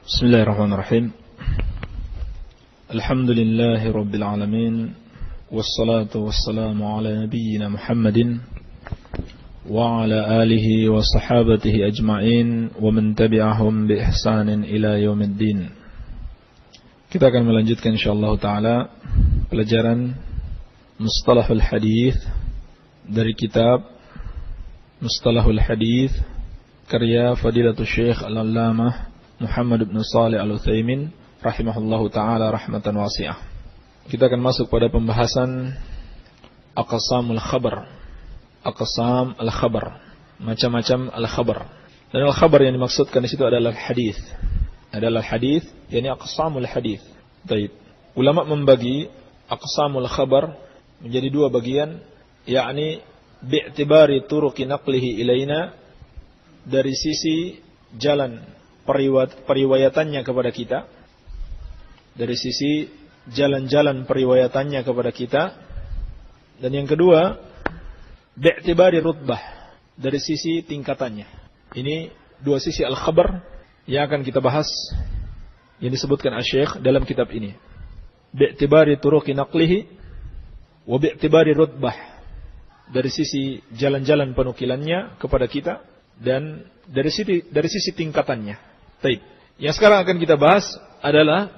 Bismillahirrahmanirrahim. Alhamdulillahi Rabbil Alamin. Wassalatu wassalamu ala nabiyyina Muhammadin wa ala alihi wa sahabatihi ajma'in wa man tabi'ahum bi ihsanin ila yaumiddin. Kita akan melanjutkan insyaallah ta'ala pelajaran Mustalahul Hadith dari kitab Mustalahul Hadith karya Fadilatul Syekh Al-Allamah Muhammad bin Shalih Al-Utsaimin rahimahullahu taala rahmatan wasi'ah. Kita akan masuk pada pembahasan aqsamul khabar. Aqsam al-khabar, macam-macam al-khabar. Dan al-khabar yang dimaksudkan di situ adalah hadis. Adalah hadis, yakni aqsamul hadis. Baik. Ulama membagi aqsamul khabar menjadi dua bagian, yakni bi'tibari turuqi naqlihi ilaina, dari sisi jalan periwayatannya kepada kita, dari sisi jalan-jalan periwayatannya kepada kita. Dan yang kedua, bi'tibari rutbah, dari sisi tingkatannya. Ini dua sisi al-khabar yang akan kita bahas, yang disebutkan Asy-Syaikh dalam kitab ini. Bi'tibari turuqi naqlihi wa bi'tibari rutbah, dari sisi jalan-jalan penukilannya kepada kita dan dari sisi tingkatannya. Baik. Yang sekarang akan kita bahas adalah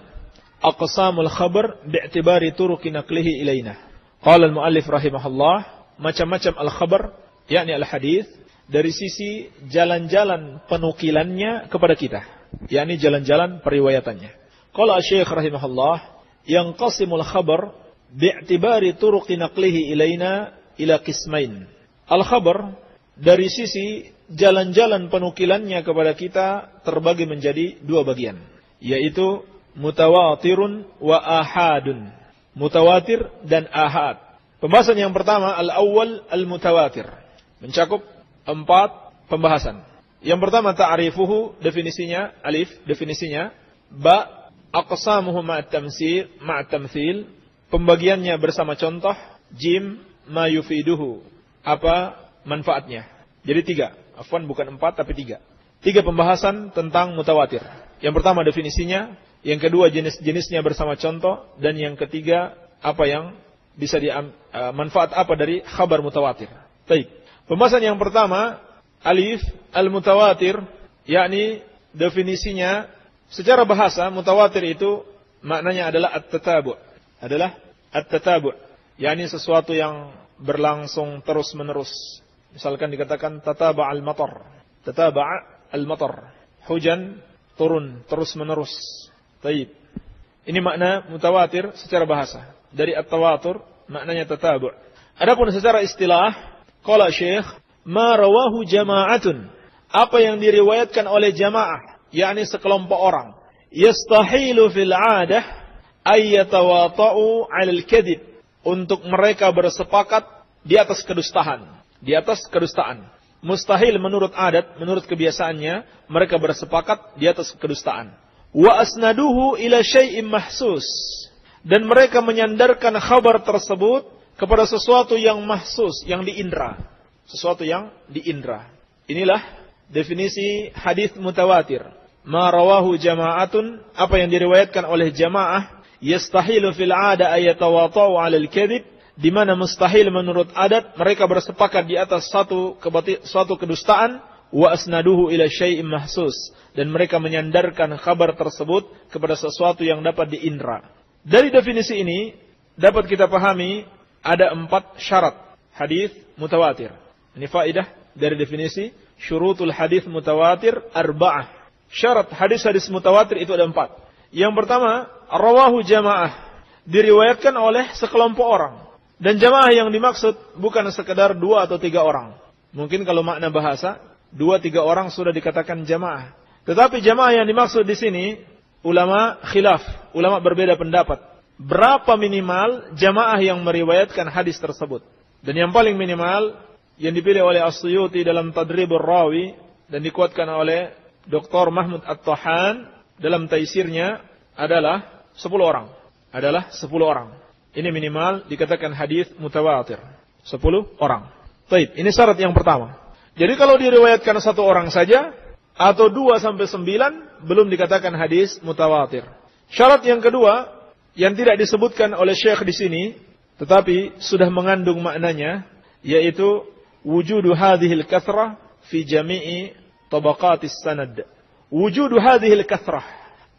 aqsamul khabar bi'tibari turuqi naqlihi ilaina. Qala al-muallif rahimahullah, macam-macam al-khabar, yakni al-hadis, dari sisi jalan-jalan penukilannya kepada kita, yakni jalan-jalan periwayatannya. Qala asy-syekh rahimahullah, yanqasimul khabar bi'tibari turuqi naqlihi ilaina ila qismain. Al-khabar dari sisi jalan-jalan penukilannya kepada kita terbagi menjadi dua bagian, yaitu mutawatirun wa ahadun. Mutawatir dan ahad. Pembahasan yang pertama, al-awwal al-mutawatir, mencakup 4 pembahasan. Yang pertama, ta'rifuhu, definisinya, alif, definisinya. Ba, aqsamuhu ma'at-tamthil, pembagiannya bersama contoh. Jim, ma yufiduhu, apa manfaatnya. Jadi 3. Afwan, bukan 4 tapi 3. 3 pembahasan tentang mutawatir. Yang pertama definisinya, yang kedua jenis-jenisnya bersama contoh, dan yang ketiga apa yang bisa manfaat apa dari khabar mutawatir. Baik. Pembahasan yang pertama, alif al-mutawatir, yakni definisinya secara bahasa mutawatir itu maknanya adalah at-tatabu'. Adalah at-tatabu', yakni sesuatu yang berlangsung terus-menerus. Misalkan dikatakan tataba' al-matar. Tataba' al-matar. Hujan turun terus-menerus. Baik. Ini makna mutawatir secara bahasa. Dari at-tawatur maknanya tatabu'. Adapun secara istilah, qala Syekh, ma rawahu jama'atun, apa yang diriwayatkan oleh jamaah, yakni sekelompok orang, yastahilu fil 'adah ay yatawata'u 'alal kadhib, untuk mereka bersepakat di atas kedustaan. Di atas kedustaan. Mustahil menurut adat, menurut kebiasaannya, mereka bersepakat di atas kedustaan. Wa asnaduhu ila syai'im mahsus, dan mereka menyandarkan khabar tersebut kepada sesuatu yang mahsus, yang diindra. Sesuatu yang diindra. Inilah definisi hadis mutawatir. Ma rawahu jama'atun, apa yang diriwayatkan oleh jamaah, yastahilu fil 'ada ayatawata'u 'alal kadhib, di mana mustahil menurut adat mereka bersepakat di atas suatu kedustaan. Wa asnaduhu ila syai'im mahsus, dan mereka menyandarkan kabar tersebut kepada sesuatu yang dapat diindra. Dari definisi ini dapat kita pahami ada 4 syarat hadis mutawatir. Ini faedah dari definisi syurutul hadis mutawatir arba'ah. Syarat hadis-hadis mutawatir itu ada 4. Yang pertama, rawahu jamaah, diriwayatkan oleh sekelompok orang. Dan jamaah yang dimaksud bukan sekedar 2 atau 3 orang. Mungkin kalau makna bahasa 2-3 orang sudah dikatakan jamaah. Tetapi jamaah yang dimaksud di sini ulama khilaf, ulama berbeda pendapat. Berapa minimal jamaah yang meriwayatkan hadis tersebut? Dan yang paling minimal yang dipilih oleh As-Suyuti dalam Tadribur Rawi dan dikuatkan oleh Dr. Mahmud At-Tahan dalam taisirnya adalah 10 orang. Adalah 10 orang. Ini minimal dikatakan hadis mutawatir. 10 orang. Baik, ini syarat yang pertama. Jadi kalau diriwayatkan 1 orang saja, atau 2 sampai 9 belum dikatakan hadis mutawatir. Syarat yang kedua yang tidak disebutkan oleh Syekh di sini tetapi sudah mengandung maknanya, yaitu wujudu hadhil kathrah fi jami'i tabaqatis sanad. Wujudu hadhil kathrah,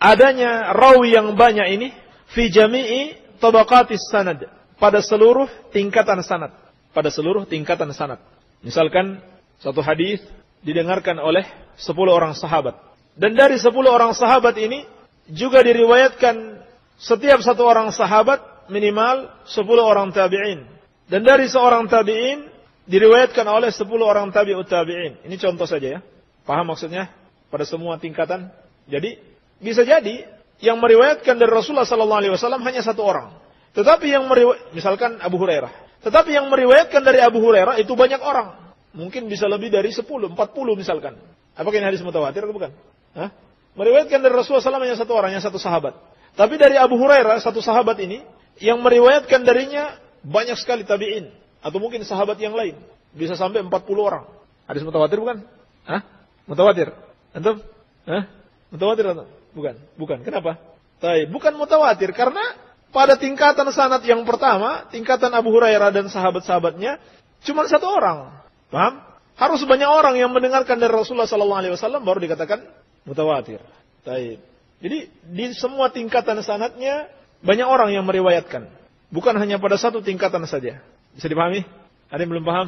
adanya rawi yang banyak ini fi jami'i tabaqatis sanad, pada seluruh tingkatan sanad. Pada seluruh tingkatan sanad. Misalkan satu hadis didengarkan oleh 10 orang sahabat. Dan dari 10 orang sahabat ini juga diriwayatkan setiap satu orang sahabat minimal 10 orang tabi'in. Dan dari seorang tabi'in diriwayatkan oleh 10 orang tabi'ut tabi'in. Ini contoh saja ya. Paham maksudnya? Pada semua tingkatan. Jadi bisa jadi yang meriwayatkan dari Rasulullah SAW hanya 1 orang. Tetapi yang misalkan Abu Hurairah. Tetapi yang meriwayatkan dari Abu Hurairah itu banyak orang. Mungkin bisa lebih dari 10, 40 misalkan. Apakah ini hadis mutawatir atau bukan? Hah? Meriwayatkan dari Rasulullah SAW hanya 1 orang, hanya 1 sahabat. Tapi dari Abu Hurairah, 1 sahabat ini, yang meriwayatkan darinya banyak sekali tabi'in. Atau mungkin sahabat yang lain. Bisa sampai 40 orang. Hadis mutawatir bukan? Hah? Mutawatir. Antum? Hah? Mutawatir atau? Bukan. Bukan. Kenapa? Bukan mutawatir karena pada tingkatan sanad yang pertama, tingkatan Abu Hurairah dan sahabat-sahabatnya, cuma 1 orang. Paham? Harus banyak orang yang mendengarkan dari Rasulullah SAW baru dikatakan mutawatir. Jadi di semua tingkatan sanadnya banyak orang yang meriwayatkan. Bukan hanya pada satu tingkatan saja. Bisa dipahami? Ada yang belum paham?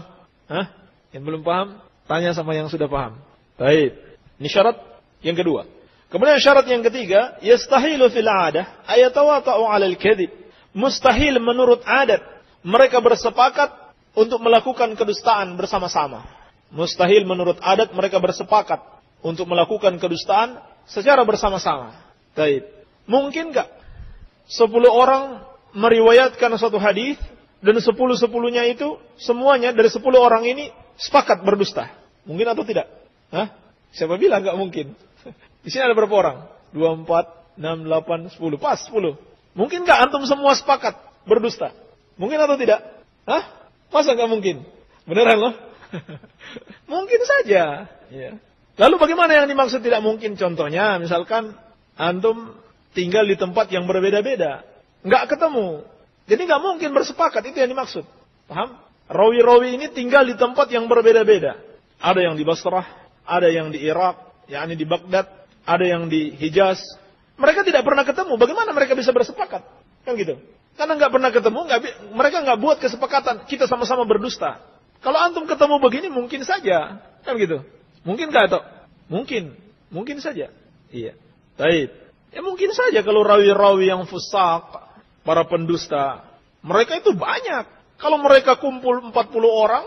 Hah? Yang belum paham? Tanya sama yang sudah paham. Ini syarat yang kedua. Kemudian syarat yang ketiga, yastahilu fil 'adah ayatawata'u 'alal kadhib. Mustahil menurut adat mereka bersepakat untuk melakukan kedustaan bersama-sama. Mustahil menurut adat mereka bersepakat untuk melakukan kedustaan secara bersama-sama. Mungkin enggak 10 orang meriwayatkan suatu hadis dan 10-10-nya itu semuanya dari 10 orang ini sepakat berdusta? Mungkin atau tidak? Hah? Siapa bilang enggak mungkin? Di sini ada berapa orang? 2, 4, 6, 8, 10. Pas 10. Mungkin enggak antum semua sepakat berdusta? Mungkin atau tidak? Hah? Masa enggak mungkin? Beneran loh? Mungkin saja. Ya. Lalu bagaimana yang dimaksud tidak mungkin? Contohnya, misalkan antum tinggal di tempat yang berbeda-beda. Enggak ketemu. Jadi enggak mungkin bersepakat. Itu yang dimaksud. Paham? Rawi-rawi ini tinggal di tempat yang berbeda-beda. Ada yang di Basrah, ada yang di Irak, yakni di Baghdad, ada yang di Hijaz. Mereka tidak pernah ketemu. Bagaimana mereka bisa bersepakat? Kan gitu. Karena nggak pernah ketemu, mereka nggak buat kesepakatan. Kita sama-sama berdusta. Kalau antum ketemu begini, mungkin saja. Kan gitu. Mungkin nggak atau? Mungkin saja. Iya. Ya mungkin saja kalau rawi-rawi yang fusak, para pendusta, mereka itu banyak. Kalau mereka kumpul 40 orang,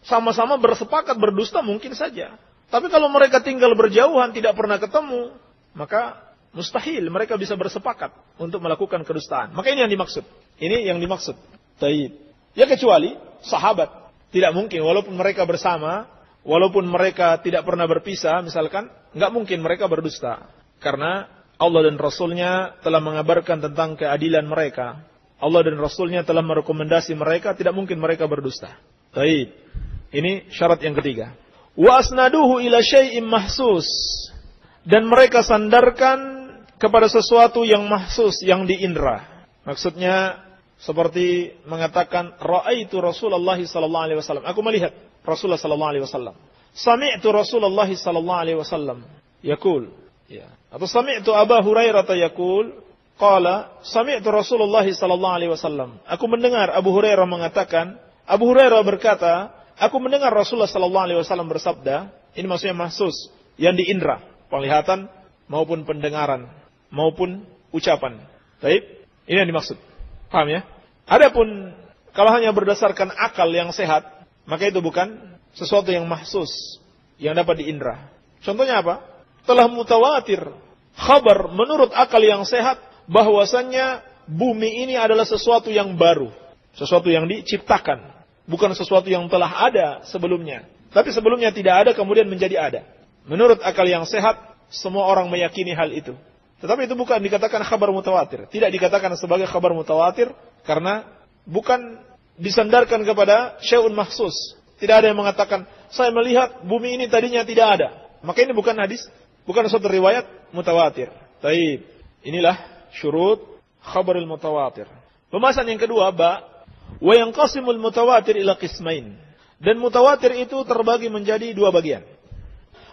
sama-sama bersepakat berdusta, mungkin saja. Tapi kalau mereka tinggal berjauhan, tidak pernah ketemu, maka mustahil mereka bisa bersepakat untuk melakukan kedustaan. Maka ini yang dimaksud. Ini yang dimaksud. Ya kecuali sahabat. Tidak mungkin, walaupun mereka bersama, walaupun mereka tidak pernah berpisah, misalkan, nggak mungkin mereka berdusta. Karena Allah dan Rasulnya telah mengabarkan tentang keadilan mereka. Allah dan Rasulnya telah merekomendasi mereka, tidak mungkin mereka berdusta. Ini syarat yang ketiga. Wa asnaduhu ila syai'in mahsus, dan mereka sandarkan kepada sesuatu yang mahsus, yang diindra. Maksudnya seperti mengatakan ra'aitu Rasulullah sallallahu alaihi wasallam, aku melihat Rasulullah sallallahu alaihi wasallam. Sami'tu Rasulullah sallallahu alaihi wasallam yaqul, ya. Atau sami'tu Abu Hurairah yaqul, qala sami'tu Rasulullah sallallahu alaihi wasallam. Aku mendengar Abu Hurairah mengatakan, Abu Hurairah berkata, aku mendengar Rasulullah sallallahu alaihi wasallam bersabda. Ini maksudnya mahsus, yang diindra, penglihatan maupun pendengaran maupun ucapan. Ini yang dimaksud. Paham ya? Adapun kalau hanya berdasarkan akal yang sehat, maka itu bukan sesuatu yang mahsus yang dapat diindra. Contohnya apa? Telah mutawatir khabar menurut akal yang sehat bahwasannya bumi ini adalah sesuatu yang baru, sesuatu yang diciptakan. Bukan sesuatu yang telah ada sebelumnya. Tapi sebelumnya tidak ada, kemudian menjadi ada. Menurut akal yang sehat, semua orang meyakini hal itu. Tetapi itu bukan dikatakan khabar mutawatir. Tidak dikatakan sebagai khabar mutawatir, karena bukan disandarkan kepada syai'un mahsus. Tidak ada yang mengatakan, saya melihat bumi ini tadinya tidak ada. Maka ini bukan hadis, bukan suatu riwayat mutawatir. Taib. Inilah syurut khabaril mutawatir. Pembahasan yang kedua, wa yanqasimul mutawatir ila qismain. Dan mutawatir itu terbagi menjadi dua bagian.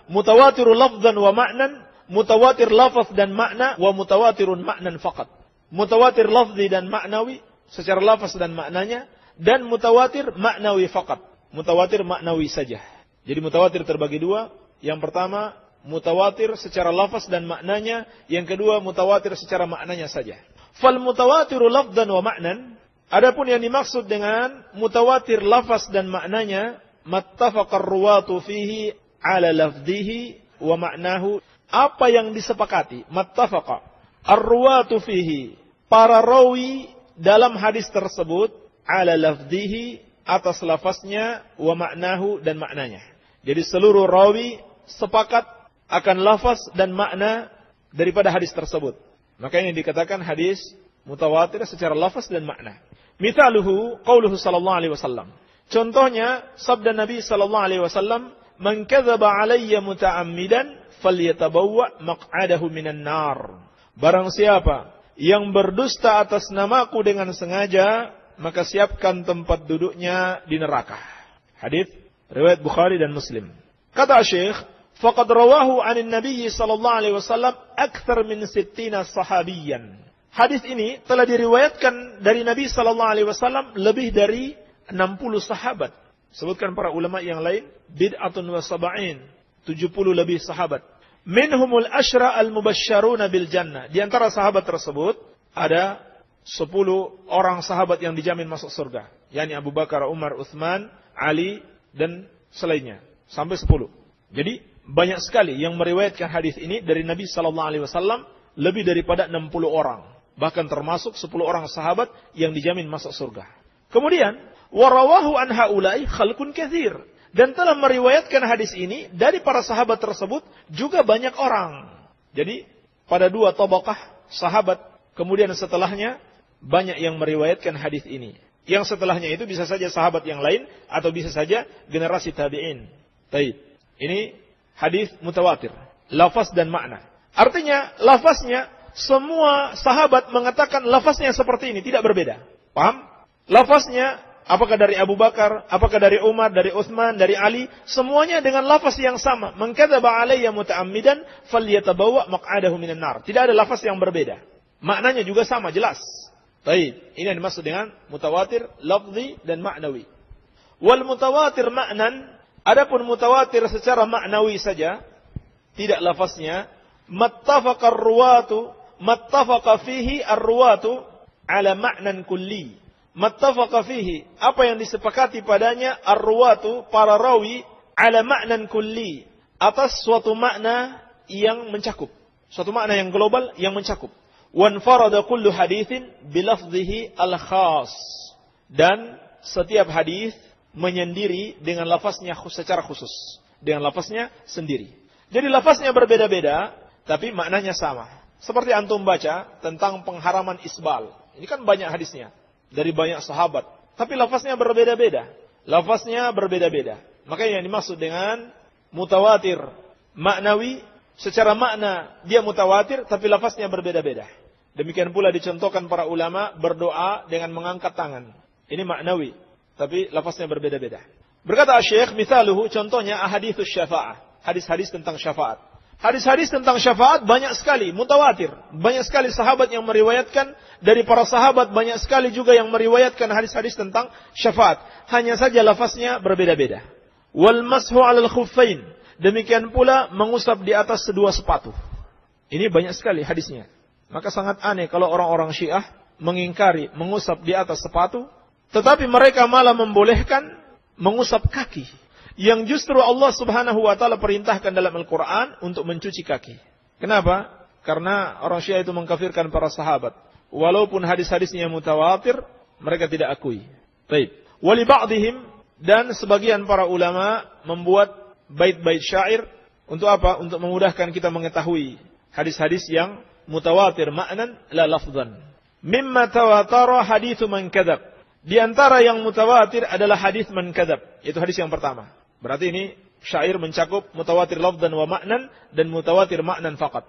Mutawatirul lafzan wa ma'nan, mutawatir lafaz dan makna, wa mutawatirun ma'nan faqat. Mutawatir lafzi dan maknawi secara lafaz dan maknanya, dan mutawatir maknawi faqat. Mutawatir maknawi saja. Jadi mutawatir terbagi dua. Yang pertama, mutawatir secara lafaz dan maknanya. Yang kedua, mutawatir secara maknanya saja. Fal mutawatiru lafzan wa ma'nan, adapun yang dimaksud dengan mutawatir lafaz dan maknanya, mattafaqar ruwatu fihi ala lafzihi wa ma'nahu, apa yang disepakati, mattafaqa ar-ruwatu fihi, para rawi dalam hadis tersebut, ala lafzihi, atas lafaznya, wa ma'nahu, dan maknanya. Jadi seluruh rawi sepakat akan lafaz dan makna daripada hadis tersebut. Maka ini dikatakan hadis mutawatir secara lafaz dan makna. Mithaluhu qauluhu sallallahu alaihi wasallam. Contohnya sabda Nabi sallallahu alaihi wasallam, "Man kadzaba alayya muta'ammidan falyatabawwa maq'adahu minan nar." Barang siapa yang berdusta atas namaku dengan sengaja, maka siapkan tempat duduknya di neraka. Hadis riwayat Bukhari dan Muslim. Kata Syekh, faqad rawahu 'anin Nabi sallallahu alaihi wasallam akthar min 60 sahabiyan. Hadis ini telah diriwayatkan dari Nabi sallallahu alaihi wasallam lebih dari 60 sahabat. Sebutkan para ulama yang lain, bid'atun wa sab'in, 70 lebih sahabat. Minhumul asyra al-mubasysyaruna bil jannah. Di antara sahabat tersebut ada 10 orang sahabat yang dijamin masuk surga, yakni Abu Bakar, Umar, Utsman, Ali dan selainnya, sampai 10. Jadi banyak sekali yang meriwayatkan hadis ini dari Nabi sallallahu alaihi wasallam, lebih daripada 60 orang, bahkan termasuk 10 orang sahabat yang dijamin masuk surga. Kemudian warawahu an haula'i khalqun katsir, dan telah meriwayatkan hadis ini dari para sahabat tersebut juga banyak orang. Jadi pada dua tabaqah sahabat, kemudian setelahnya banyak yang meriwayatkan hadis ini. Yang setelahnya itu bisa saja sahabat yang lain atau bisa saja generasi tabi'in. Baik. Ini hadis mutawatir, lafaz dan makna. Artinya lafaznya semua sahabat mengatakan lafaznya seperti ini, tidak berbeda. Paham? Lafaznya apakah dari Abu Bakar, apakah dari Umar, dari Utsman, dari Ali, semuanya dengan lafaz yang sama. Man kadzaba alayya muta'ammidan falyatabawwa maq'adahu minan nar. Tidak ada lafaz yang berbeda. Maknanya juga sama, jelas. Baik, ini yang dimaksud dengan mutawatir lafzi dan maknawi. Wal mutawatir ma'nan, adapun mutawatir secara maknawi saja, tidak lafaznya, mattafaqa ar-ruwatu, mattafaqa fihi ar-ruwatu ala ma'nan kulli. Mattafaqa fihi, apa yang disepakati padanya, ar-ruwatu, para rawi, ala ma'nan kulli, atas suatu makna yang mencakup, suatu makna yang global yang mencakup. Wanfarada kullu haditsin bilafzihi al-khas, dan setiap hadis menyendiri dengan lafaznya secara khusus, dengan lafaznya sendiri. Jadi lafaznya berbeda-beda tapi maknanya sama. Seperti antum baca tentang pengharaman isbal. Ini kan banyak hadisnya dari banyak sahabat, tapi lafaznya berbeda-beda. Lafaznya berbeda-beda. Makanya yang dimaksud dengan mutawatir maknawi, secara makna dia mutawatir tapi lafaznya berbeda-beda. Demikian pula dicontohkan para ulama berdoa dengan mengangkat tangan. Ini maknawi, tapi lafaznya berbeda-beda. Berkata Syekh, mithaluhu, contohnya ahaditsus syafa'ah, hadis-hadis tentang syafaat. Hadis-hadis tentang syafaat banyak sekali, mutawatir. Banyak sekali sahabat yang meriwayatkan, dari para sahabat banyak sekali juga yang meriwayatkan hadis-hadis tentang syafaat. Hanya saja lafaznya berbeda-beda. Wal mashu 'alal khuffain, demikian pula mengusap di atas kedua sepatu. Ini banyak sekali hadisnya. Maka sangat aneh kalau orang-orang Syiah mengingkari mengusap di atas sepatu, tetapi mereka malah membolehkan mengusap kaki, yang justru Allah Subhanahu wa taala perintahkan dalam Al-Qur'an untuk mencuci kaki. Kenapa? Karena orang Syiah itu mengkafirkan para sahabat. Walaupun hadis-hadisnya mutawatir, mereka tidak akui. Baik. Wali ba'dihim, dan sebagian para ulama membuat bait-bait syair untuk apa? Untuk memudahkan kita mengetahui hadis-hadis yang mutawatir ma'nan la lafzan. Mimma tawatara hadithu man kadzab. Di antara yang mutawatir adalah hadis man kadzab, yaitu hadis yang pertama. Berarti ini syair mencakup mutawatir lafdan wa ma'nan dan mutawatir ma'nan faqat.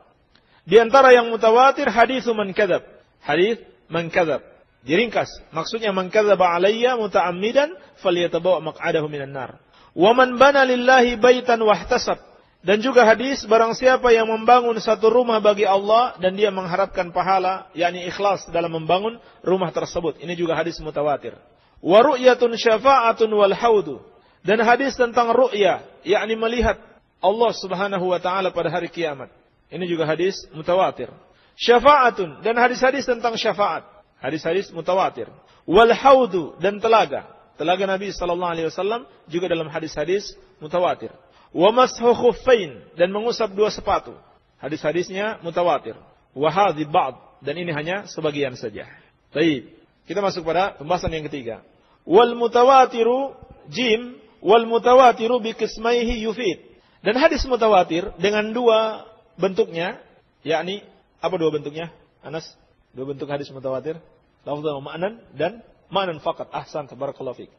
Di antara yang mutawatir haditsu man kadzab. Hadits man kadzab. Diringkas, maksudnya man kadzaba alayya muta'ammidan falyatabawa maq'adahu minan nar. Wa man bana lillahi baitan wahtasab. Dan juga hadis barang siapa yang membangun satu rumah bagi Allah dan dia mengharapkan pahala, yakni ikhlas dalam membangun rumah tersebut. Ini juga hadis mutawatir. Wa ru'yatun syafa'atun wal haudu. Dan hadis tentang ru'ya, yakni melihat Allah Subhanahu wa taala pada hari kiamat. Ini juga hadis mutawatir. Syafa'atun, dan hadis-hadis tentang syafaat. Hadis-hadis mutawatir. Wal haudu, dan telaga. Telaga Nabi sallallahu alaihi wasallam juga dalam hadis-hadis mutawatir. Wa mashu khuffain, dan mengusap dua sepatu. Hadis-hadisnya mutawatir. Wa hadhi ba'd, dan ini hanya sebagian saja. Baik, kita masuk pada pembahasan yang ketiga. Wal mutawatiru jim wal mutawatiru bi qismaihi yufid. Dan hadis mutawatir dengan dua bentuknya, yakni apa dua bentuknya? Anas, dua bentuk hadis mutawatir, lafdhan wa ma'nan dan ma'nan faqat. Ahsan, tabarakallahu fik.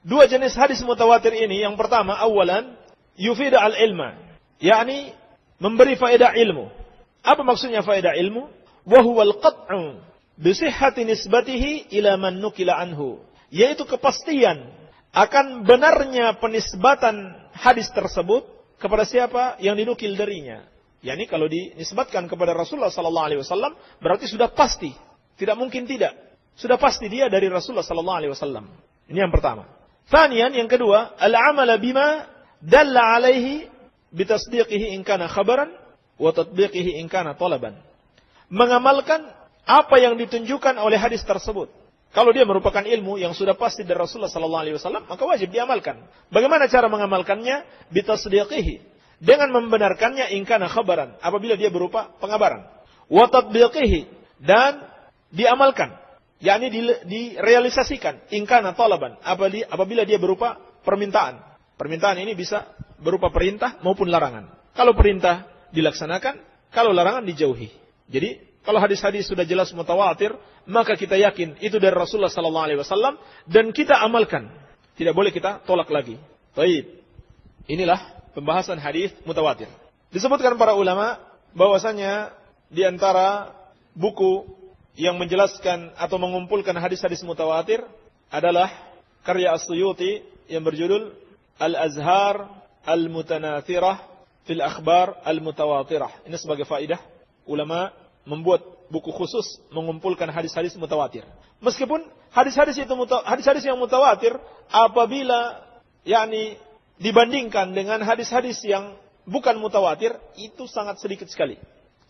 Dua jenis hadis mutawatir ini, yang pertama awalan yufid al-ilma, yakni memberi faedah ilmu. Apa maksudnya faedah ilmu? Wa huwa al-qat'u bi sihhati nisbatihi ila man nukila anhu, yaitu kepastian akan benarnya penisbatan hadis tersebut kepada siapa yang dinukil darinya. Yani kalau dinisbatkan kepada Rasulullah sallallahu alaihi wasallam berarti sudah pasti, tidak mungkin tidak. Sudah pasti dia dari Rasulullah sallallahu alaihi wasallam. Ini yang pertama. Tsaniyan, yang kedua, al-amal bima dalla alaihi bitasdiqihi in kana khabaran wa tatbiqihi in kana talaban. Mengamalkan apa yang ditunjukkan oleh hadis tersebut. Kalau dia merupakan ilmu yang sudah pasti dari Rasulullah sallallahu alaihi wasallam, maka wajib diamalkan. Bagaimana cara mengamalkannya? Bitasdiqihi, dengan membenarkannya in kana khabaran, apabila dia berupa pengabaran. Wa tatbiqihi, dan diamalkan, yakni direalisasikan in kana talaban, apabila dia berupa permintaan. Permintaan ini bisa berupa perintah maupun larangan. Kalau perintah dilaksanakan, kalau larangan dijauhi. Jadi kalau hadis-hadis sudah jelas mutawatir, maka kita yakin itu dari Rasulullah sallallahu alaihi wasallam dan kita amalkan. Tidak boleh kita tolak lagi. Baik. Inilah pembahasan hadis mutawatir. Disebutkan para ulama bahwasanya di antara buku yang menjelaskan atau mengumpulkan hadis-hadis mutawatir adalah karya As-Suyuti yang berjudul Al-Azhar Al-Mutanathirah fil Akhbar Al-Mutawatirah. Ini sebagai faedah, ulama membuat buku khusus mengumpulkan hadis-hadis mutawatir. Meskipun hadis-hadis yang mutawatir apabila yakni dibandingkan dengan hadis-hadis yang bukan mutawatir, itu sangat sedikit sekali.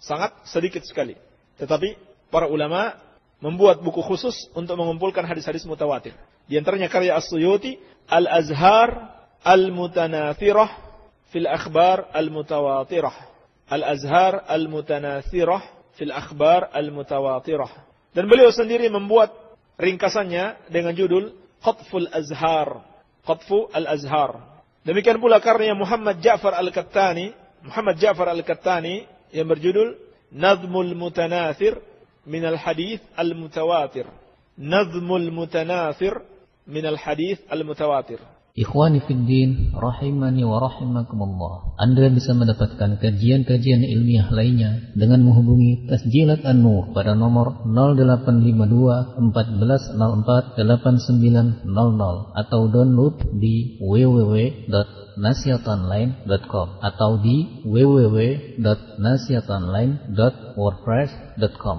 Sangat sedikit sekali. Tetapi para ulama membuat buku khusus untuk mengumpulkan hadis-hadis mutawatir. Di antaranya karya As-Suyuti, Al-Azhar Al-Mutanathirah fil Akhbar Al-Mutawatirah. Al-Azhar Al-Mutanathirah fil Akhbar Al-Mutawatirah. Dan beliau sendiri membuat ringkasannya dengan judul Qatful Azhar. Qatfu Al-Azhar. Demikian pula karya Muhammad Ja'far Al-Kattani yang berjudul Nazmul Mutanathir min al-Hadith Al-Mutawatir. Nazmul Mutanathir min al-Hadith Al-Mutawatir. Ikhwani fiddin, rahimani wa rahimakumullah. Anda bisa mendapatkan kajian-kajian ilmiah lainnya dengan menghubungi Tasjilat An-Nur pada nomor 0852 1404 8900 atau download di www.nasihatonline.com atau di www.nasihatonline.wordpress.com.